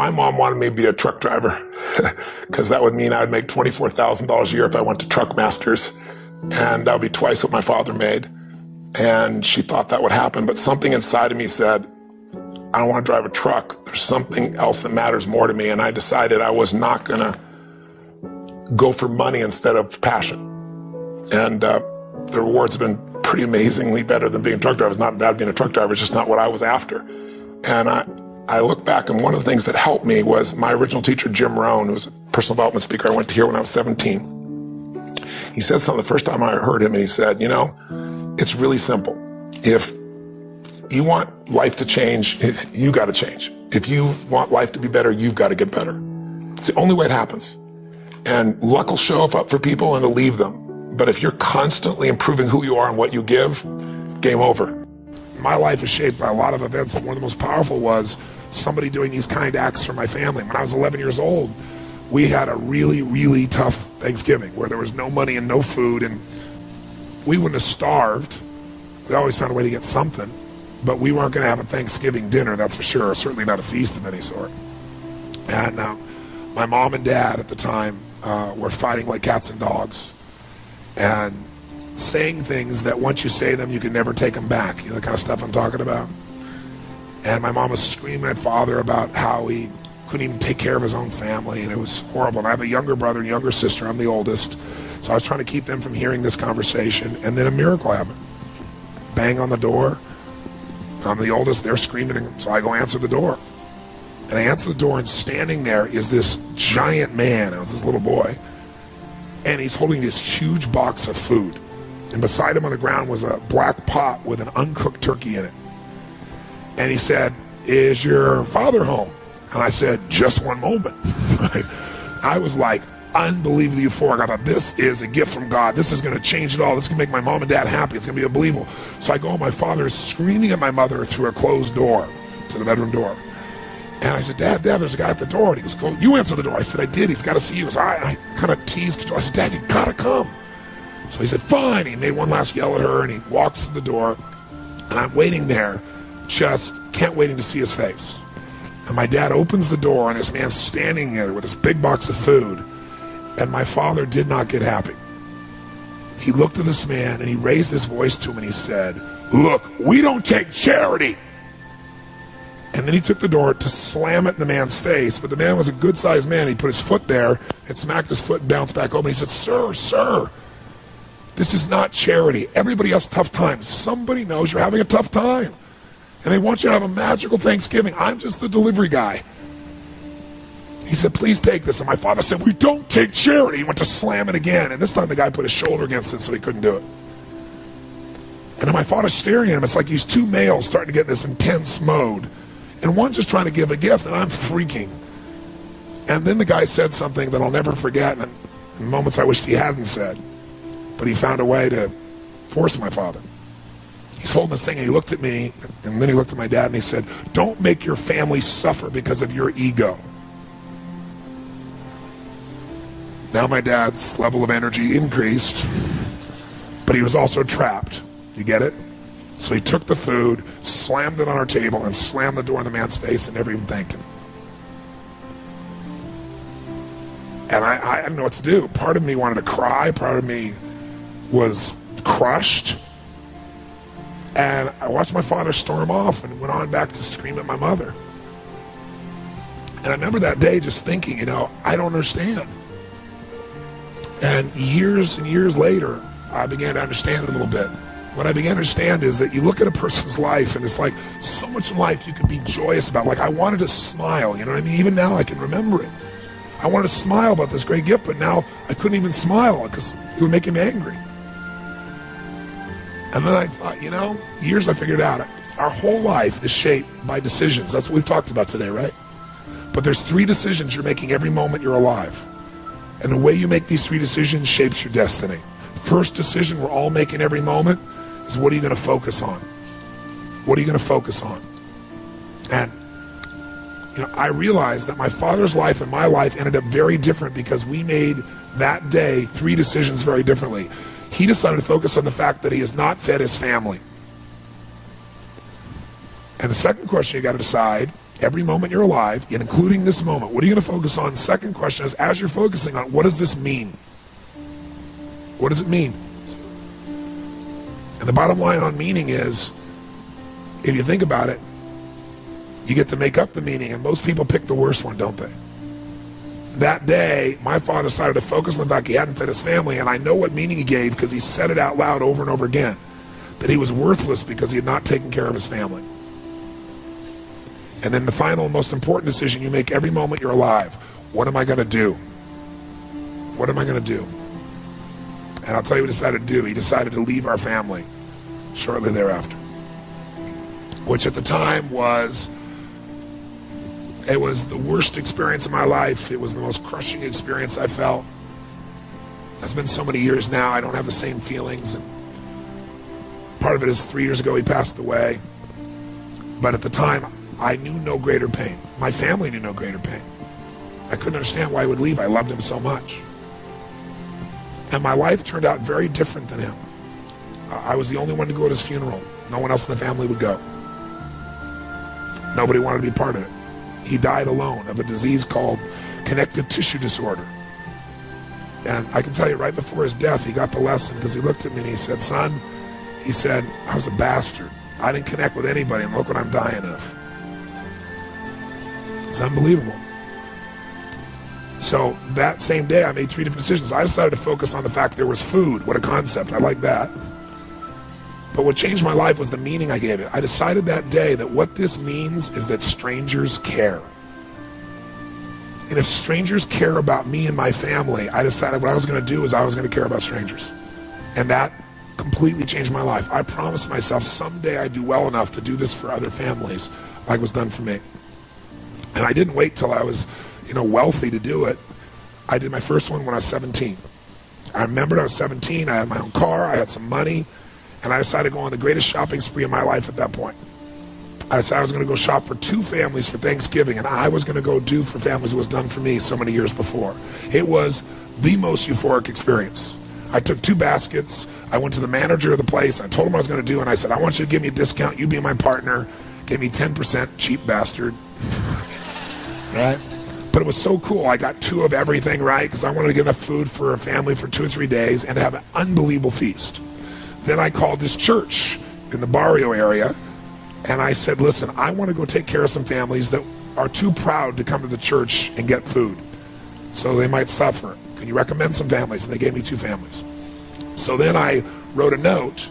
my mom wanted me to be a truck driver because that would mean I'd make $24,000 a year if I went to Truck Masters, and that would be twice what my father made. And she thought that would happen, but something inside of me said, I don't want to drive a truck. There's something else that matters more to me. And I decided I was not going to go for money instead of passion. And the rewards have been pretty amazingly better than being a truck driver. It's not bad being a truck driver, it's just not what I was after. And I look back, and one of the things that helped me was my original teacher, Jim Rohn, who was a personal development speaker I went to hear when I was 17. He said something the first time I heard him, and he said, you know, it's really simple. If you want life to change, you got to change. If you want life to be better, you've got to get better. It's the only way it happens. And luck will show up for people and it'll leave them. But if you're constantly improving who you are and what you give, game over. My life is shaped by a lot of events, but one of the most powerful was somebody doing these kind acts for my family. When I was 11 years old, we had a really, really tough Thanksgiving where there was no money and no food, and we wouldn't have starved. We always found a way to get something, but we weren't going to have a Thanksgiving dinner, that's for sure, certainly not a feast of any sort. And my mom and dad at the time were fighting like cats and dogs and saying things that once you say them, you can never take them back. You know the kind of stuff I'm talking about? And my mom was screaming at father about how he couldn't even take care of his own family, and it was horrible. And I have a younger brother and younger sister. I'm the oldest. So I was trying to keep them from hearing this conversation, and then a miracle happened. Bang on the door. I'm the oldest, they're screaming, so I go answer the door. And I answer the door, and standing there is this giant man. It was this little boy. And he's holding this huge box of food. And beside him on the ground was a black pot with an uncooked turkey in it. And he said, is your father home? And I said, just one moment. I was like unbelievably euphoric. I thought, this is a gift from God. This is going to change it all. This is going to make my mom and dad happy. It's going to be unbelievable. So I go, and my father is screaming at my mother through a closed door to the bedroom door. And I said, Dad, there's a guy at the door. And he goes, go, you answer the door. I said, I did. He's got to see you. So I kind of teased. I said, Dad, you got to come. So he said, fine. He made one last yell at her, and he walks to the door. And I'm waiting there, just can't waiting to see his face. And my dad opens the door, and this man's standing there with this big box of food. And my father did not get happy. He looked at this man, and he raised his voice to him, and he said, look, we don't take charity. And then he took the door to slam it in the man's face. But the man was a good-sized man. He put his foot there and smacked his foot and bounced back over. He said, sir, this is not charity. Everybody has tough times. Somebody knows you're having a tough time, and they want you to have a magical Thanksgiving. I'm just the delivery guy. He said, please take this. And my father said, we don't take charity. He went to slam it again. And this time the guy put his shoulder against it so he couldn't do it. And then my father's staring at him. It's like these two males starting to get in this intense mode. And one just trying to give a gift, and I'm freaking. And then the guy said something that I'll never forget, and in moments I wished he hadn't said. But he found a way to force my father. He's holding this thing, and he looked at me, and then he looked at my dad, and he said, don't make your family suffer because of your ego. Now my dad's level of energy increased, but he was also trapped. You get it? So he took the food, slammed it on our table, and slammed the door in the man's face and never even thanked him. And I didn't know what to do. Part of me wanted to cry. Part of me was crushed. And I watched my father storm off and went on back to scream at my mother. And I remember that day just thinking, I don't understand. And years later, I began to understand it a little bit. What I began to understand is that you look at a person's life, and it's like so much in life you could be joyous about. Like I wanted to smile, you know what I mean? Even now I can remember it. I wanted to smile about this great gift, but now I couldn't even smile because it would make him angry. And then I thought, years I figured out, our whole life is shaped by decisions. That's what we've talked about today, right? But there's 3 decisions you're making every moment you're alive. And the way you make these 3 decisions shapes your destiny. First decision we're all making every moment is, what are you going to focus on? What are you going to focus on? And, I realized that my father's life and my life ended up very different because we made that day 3 decisions very differently. He decided to focus on the fact that he has not fed his family. And the second question you got to decide Every moment you're alive, and including this moment, what are you going to focus on? Second question is, as you're focusing on, what does this mean? What does it mean? And the bottom line on meaning is, if you think about it, you get to make up the meaning, and most people pick the worst one, don't they? That day, my father decided to focus on the fact he hadn't fed his family, and I know what meaning he gave because he said it out loud over and over again, that he was worthless because he had not taken care of his family. And then the final, most important decision you make every moment you're alive, what am I going to do? What am I going to do? And I'll tell you what he decided to do. He decided to leave our family shortly thereafter, which at the time was, it was the worst experience of my life. It was the most crushing experience I felt. It's been so many years now, I don't have the same feelings. And part of it is 3 years ago he passed away. But at the time, I knew no greater pain. My family knew no greater pain. I couldn't understand why he would leave. I loved him so much. And my life turned out very different than him. I was the only one to go to his funeral. No one else in the family would go. Nobody wanted to be part of it. He died alone of a disease called connective tissue disorder. And I can tell you right before his death, he got the lesson because he looked at me and he said, son, he said, I was a bastard. I didn't connect with anybody, and look what I'm dying of. It's unbelievable. So that same day, I made 3 different decisions. I decided to focus on the fact there was food. What a concept. I like that. But what changed my life was the meaning I gave it. I decided that day that what this means is that strangers care. And if strangers care about me and my family, I decided what I was going to do is I was going to care about strangers. And that completely changed my life. I promised myself someday I'd do well enough to do this for other families like was done for me. And I didn't wait till I was, wealthy to do it. I did my first one when I was 17. I remembered I was 17, I had my own car, I had some money, and I decided to go on the greatest shopping spree of my life at that point. I decided I was going to go shop for 2 families for Thanksgiving, and I was going to go do for families what was done for me so many years before. It was the most euphoric experience. I took 2 baskets, I went to the manager of the place, I told him what I was going to do, and I said, I want you to give me a discount, you be my partner, give me 10%, cheap bastard. Right? But it was so cool. I got 2 of everything, right? Because I wanted to get enough food for a family for 2 or 3 days and have an unbelievable feast. Then I called this church in the barrio area, and I said, listen, I want to go take care of some families that are too proud to come to the church and get food, so they might suffer. Can you recommend some families? And they gave me 2 families. So then I wrote a note,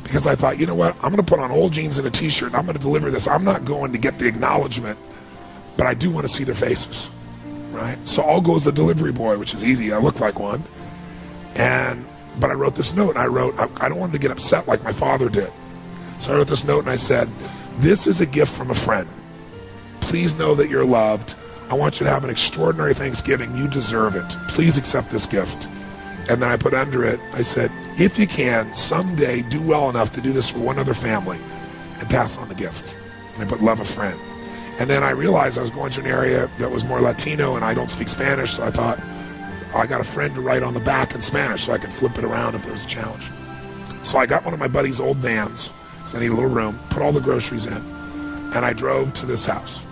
because I thought, you know what? I'm going to put on old jeans and a t-shirt, and I'm going to deliver this. I'm not going to get the acknowledgement, but I do want to see their faces, right? So all goes the delivery boy, which is easy. I look like one. But I wrote this note, and I don't want him to get upset like my father did. So I wrote this note, and I said, this is a gift from a friend. Please know that you're loved. I want you to have an extraordinary Thanksgiving. You deserve it. Please accept this gift. And then I put under it, I said, if you can, someday do well enough to do this for one other family and pass on the gift. And I put love a friend. And then I realized I was going to an area that was more Latino, and I don't speak Spanish, so I thought, I got a friend to write on the back in Spanish so I could flip it around if there was a challenge. So I got one of my buddy's old vans, because I need a little room, put all the groceries in, and I drove to this house.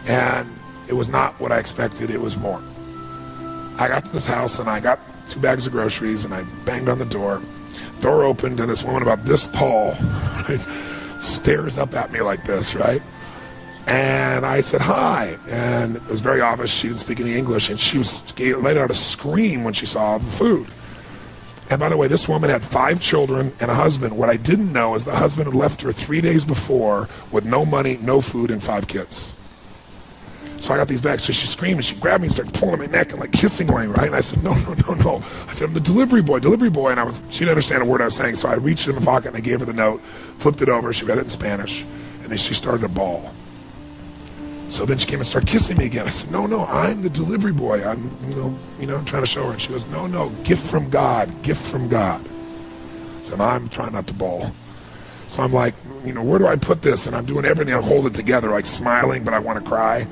And it was not what I expected, it was more. I got to this house, and I got 2 bags of groceries, and I banged on the door. Door opened, and this woman about this tall, right, stares up at me like this, right? And I said, hi. And it was very obvious she didn't speak any English, and she let out a scream when she saw the food. And by the way, this woman had 5 children and a husband. What I didn't know is the husband had left her 3 days before with no money, no food, and 5 kids. So I got these bags. So she screamed, and she grabbed me and started pulling on my neck and like kissing me, right? And I said, no. I said, I'm the delivery boy. And she didn't understand a word I was saying. So I reached in the pocket and I gave her the note, flipped it over. She read it in Spanish, and then she started to bawl. So then she came and started kissing me again. I said, no, I'm the delivery boy. I'm, I'm trying to show her. And she goes, no, gift from God, gift from God. So now I'm trying not to bawl. So I'm like, where do I put this? And I'm doing everything. I hold it together, like smiling, but I want to cry.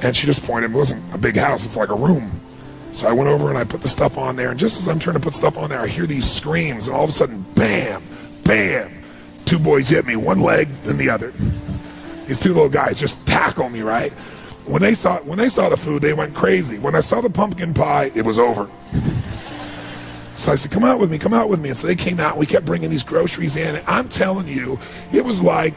And she just pointed. It wasn't a big house. It's like a room. So I went over and I put the stuff on there. And just as I'm trying to put stuff on there, I hear these screams. And all of a sudden, bam, bam. 2 boys hit me, one leg, then the other. These two little guys just tackle me, right? When they saw the food, they went crazy. When I saw the pumpkin pie, it was over. So I said, come out with me, come out with me. And so they came out, and we kept bringing these groceries in. And I'm telling you, it was like,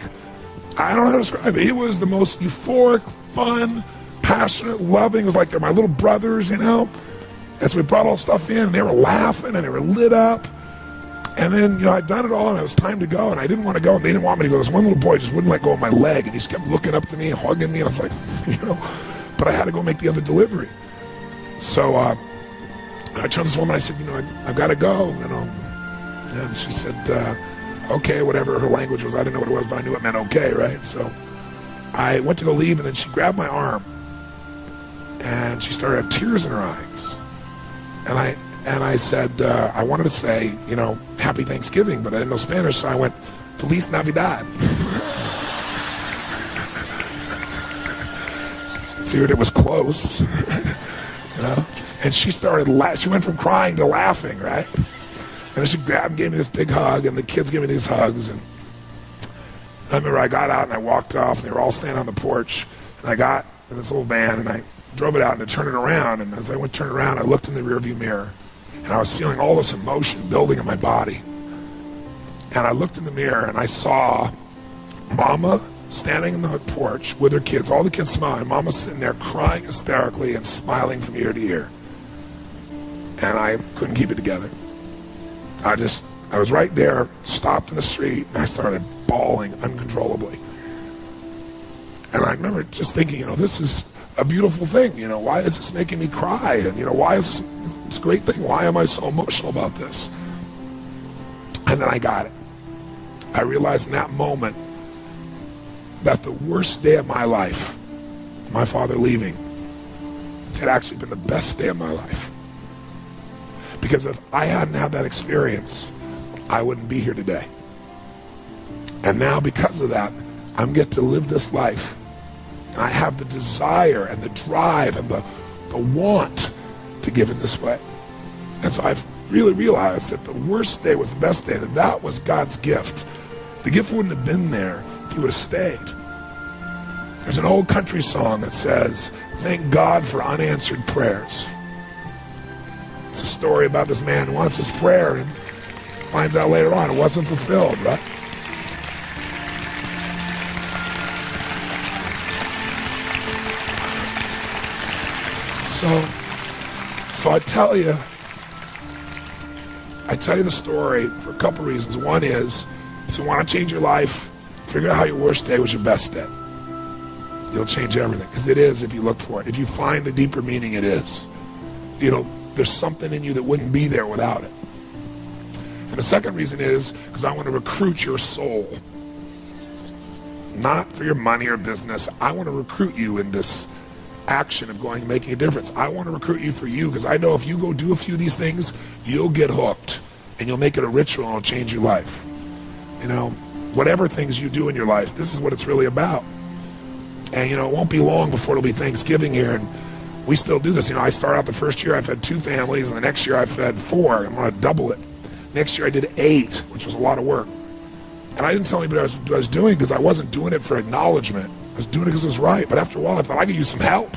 I don't know how to describe it. It was the most euphoric, fun, passionate, loving. It was like they're my little brothers, you know? And so we brought all stuff in, and they were laughing, and they were lit up. And then, you know, I'd done it all, and it was time to go, and I didn't want to go, and they didn't want me to go. This one little boy just wouldn't let go of my leg, and he just kept looking up to me and hugging me, and I was like, you know, but I had to go make the other delivery. So I turned to this woman, I said, you know, I've got to go, you know. And she said, okay, whatever her language was. I didn't know what it was, but I knew it meant okay, right? So I went to go leave, and then she grabbed my arm, and she started to have tears in her eyes. And I said, I wanted to say, you know, Happy Thanksgiving, but I didn't know Spanish, so I went, Feliz Navidad. Figured it was close, you know? And she started she went from crying to laughing, right? And then she grabbed and gave me this big hug, and the kids gave me these hugs. And I remember I got out and I walked off, and they were all standing on the porch. And I got in this little van, and I drove it out and turned it around. And as I went to turn it around, I looked in the rearview mirror, and I was feeling all this emotion building in my body. And I looked in the mirror, and I saw Mama standing in the porch with her kids, all the kids smiling. Mama sitting there crying hysterically and smiling from ear to ear. And I couldn't keep it together. I was right there, stopped in the street, and I started bawling uncontrollably. And I remember just thinking, you know, this is a beautiful thing. You know, why is this making me cry? And, you know, why is this a great thing? Why am I so emotional about this? And then I got it. I realized in that moment that the worst day of my life, my father leaving, had actually been the best day of my life. Because if I hadn't had that experience, I wouldn't be here today. And now because of that, I'm get to live this life. And I have the desire and the drive and the want to give in this way. And so I've really realized that the worst day was the best day, that was God's gift. The gift wouldn't have been there if he would have stayed. There's an old country song that says, thank God for unanswered prayers. It's a story about this man who wants his prayer and finds out later on it wasn't fulfilled, right? So I tell you the story for a couple reasons. One is, if you want to change your life, figure out how your worst day was your best day. It'll change everything, because it is if you look for it. If you find the deeper meaning, it is. You know, there's something in you that wouldn't be there without it. And the second reason is because I want to recruit your soul. Not for your money or business. I want to recruit you in this action of going and making a difference. I want to recruit you for you, because I know if you go do a few of these things, you'll get hooked and you'll make it a ritual and it'll change your life. You know, whatever things you do in your life, this is what it's really about. And you know, it won't be long before it'll be Thanksgiving here, and we still do this. You know, I start out the first year I fed 2 families, and the next year I fed 4. I'm going to double it. Next year I did 8, which was a lot of work. And I didn't tell anybody what I was doing, because I wasn't doing it for acknowledgement. I was doing it because it was right. But after a while I thought I could use some help.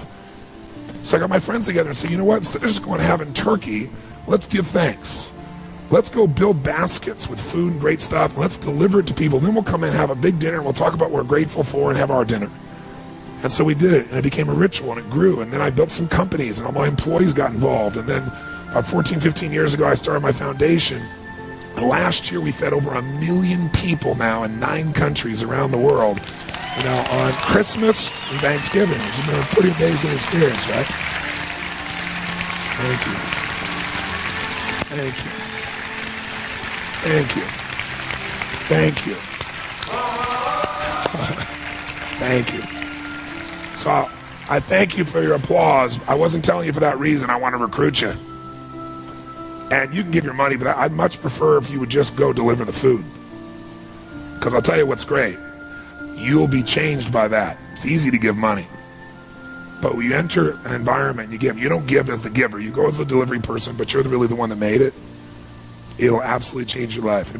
So I got my friends together and said, you know what, instead of just going and having turkey, let's give thanks. Let's go build baskets with food and great stuff, and let's deliver it to people. Then we'll come in and have a big dinner, and we'll talk about what we're grateful for and have our dinner. And so we did it, and it became a ritual, and it grew. And then I built some companies, and all my employees got involved. And then about 14, 15 years ago, I started my foundation. And last year, we fed over 1 million people now in 9 countries around the world, you know, on Christmas and Thanksgiving, which has been a pretty amazing experience, right? Thank you. Thank you. Thank you. Thank you. Thank you. So I thank you for your applause. I wasn't telling you for that reason. I want to recruit you. And you can give your money, but I'd much prefer if you would just go deliver the food. Because I'll tell you what's great. You'll be changed by that. It's easy to give money. But when you enter an environment and you give, you don't give as the giver. You go as the delivery person, but you're really the one that made it. It'll absolutely change your life.